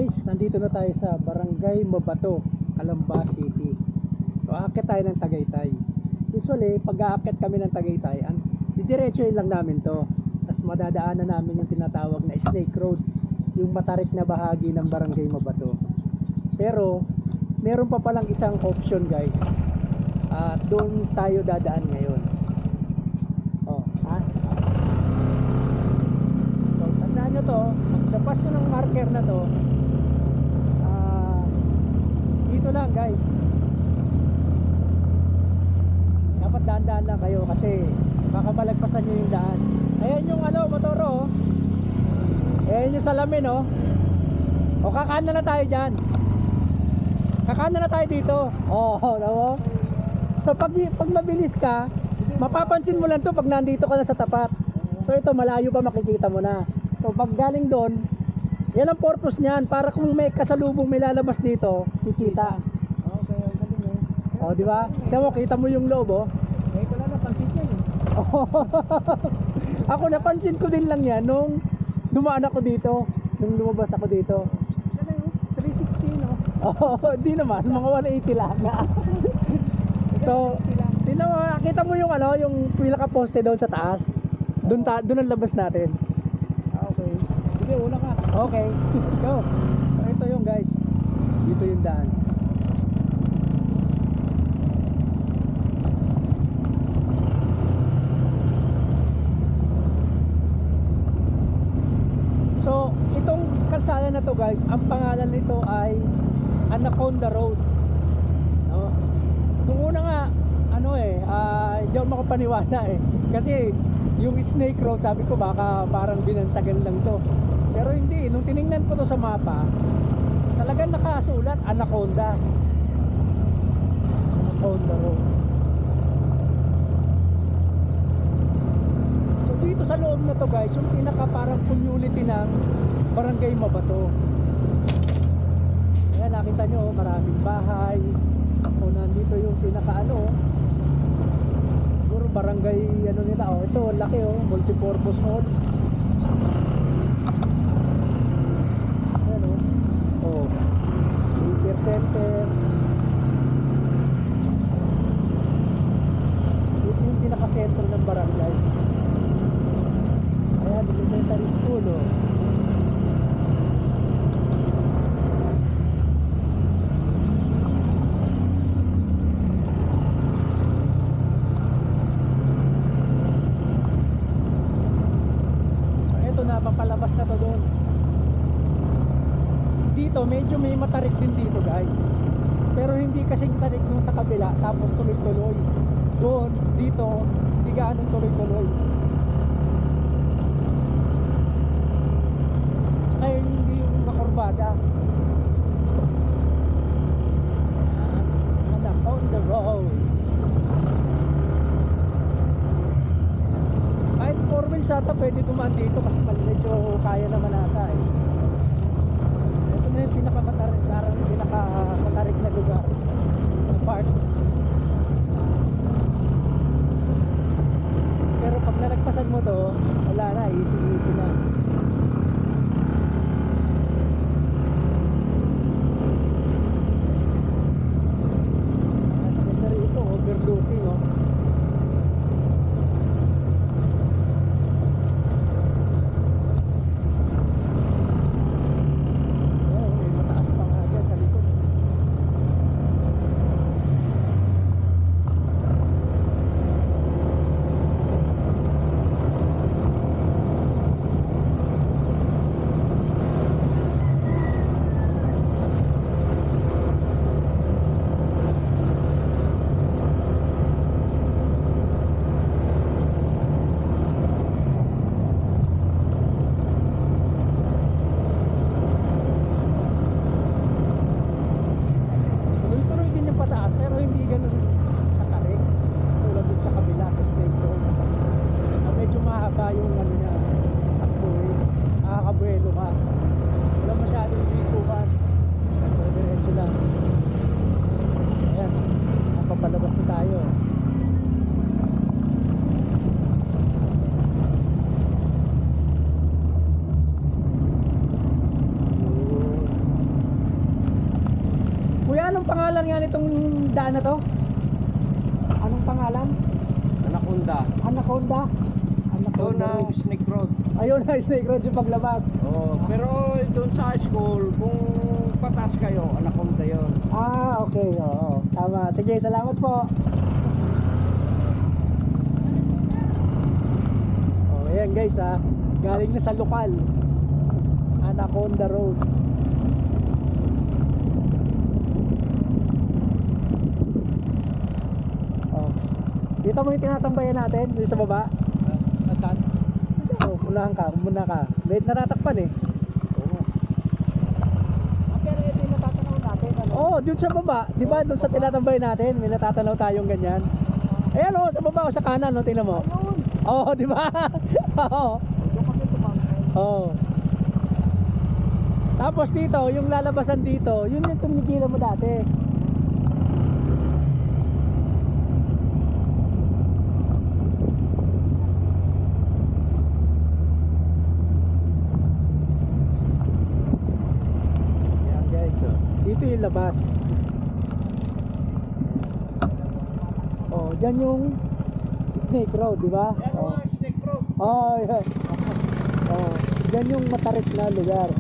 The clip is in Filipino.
guys, nandito na tayo sa Barangay Mabato, Calamba City. So aakyat tayo ng Tagaytay. Usually pag aakyat kami ng Tagaytay, didiretsuhin lang namin to. Tapos madadaanan namin yung tinatawag na Snake Road, yung matarik na bahagi ng Barangay Mabato. Pero meron pa palang isang option guys, at doon tayo dadaan ngayon. So tandaan nyo to, pagdapas nyo ng marker na to, dito lang guys, dapat daan-daan lang kayo kasi baka malagpasan nyo yung daan. Ayan yung motoro, ayan yung salamin o kakanan na tayo dyan, kakanan na tayo dito. Diba? So pag mabilis ka, mapapansin mo lang to pag nandito ka na sa tapat. So ito malayo pa, makikita mo na. So pag galing doon, yan ang purpose niyan, para kung may kasalubong may lalabas dito, kikita. Okay, galing Di ba? Kita mo yung loob Eh, ko lang napansin yan Ako napansin ko din lang yan nung dumaan ako dito, nung lumabas ako dito. 360 Di naman, mga 180 lang. So, nakita mo yung pinaka-poste doon sa taas. Doon ang labas natin. Okay. Sige, una ka. Okay, let's go. So, ito yung guys. Dito yung daan. So, itong kalsada na to guys, ang pangalan nito ay Anaconda Road. Nung una nga, hindi ako makapaniwala kasi yung Snake Road, sabi ko baka parang binansagan lang to. Pero hindi, nung tiningnan ko to sa mapa, talagang nakasulat Anaconda. Anaconda Road. So dito sa loob na to guys, yung pinaka parang community ng Barangay Mabato. Ayan, nakita nyo, maraming bahay. Ako nandito yung pinaka siguro barangay nila. Ito laki multipurpose mall. Ayan daycare center. Ito yung pinaka sentro ng barangay. Ayan, elementary school papalabas na to doon. Dito medyo may matarik din dito guys, pero hindi kasing tarik nung sa kabila tapos tuloy-tuloy. Doon, dito hindi gaanong tuloy-tuloy. Ay hindi yung makurbada. Anak on the road. Kahit 4 wheels ata pwede dumaan dito kasi medyo kaya naman ata Ito na yung pinakamatarik na lugar na part. Pero pag nalagpasan mo to, wala na, easy na. Pero ito overlooking anong pangalan nga nitong daan na to? Anong pangalan? Anaconda. Anaconda? Doon Anaconda ang Road. Snake Road. Ayun na, Snake Road yung paglabas. Oh, pero doon sa school, kung patas kayo, Anaconda yun. Ah, okay. Oo. Tama. Sige, salamat po. Oh, ayan guys ha. Galing na sa lokal. Anaconda Road. Oh. Dito mo yung tinatambayan natin, yung sa baba. Asan? Oh, muna ka. Late natatakpan eh. Oo. Pero ito yung natatanaw natin, ano? Oh, dun sa baba, 'di ba? Dun sa tinatambay natin, may natatanaw tayong ganyan. Ayan oh, sa baba o sa kanan, no, tingnan mo. Ayun! Oh, 'di ba? Oo. Doon kami tumangkay. Oh. Tapos dito, yung lalabasan dito, yun yung tumigilan mo dati. Yan guys, oh. Dito yung labas. Oh, dyan yung Snake Road, di ba? Yan Oh. ang Snake Road. Oh, yeah. Oh, dyan yung matarik na lugar.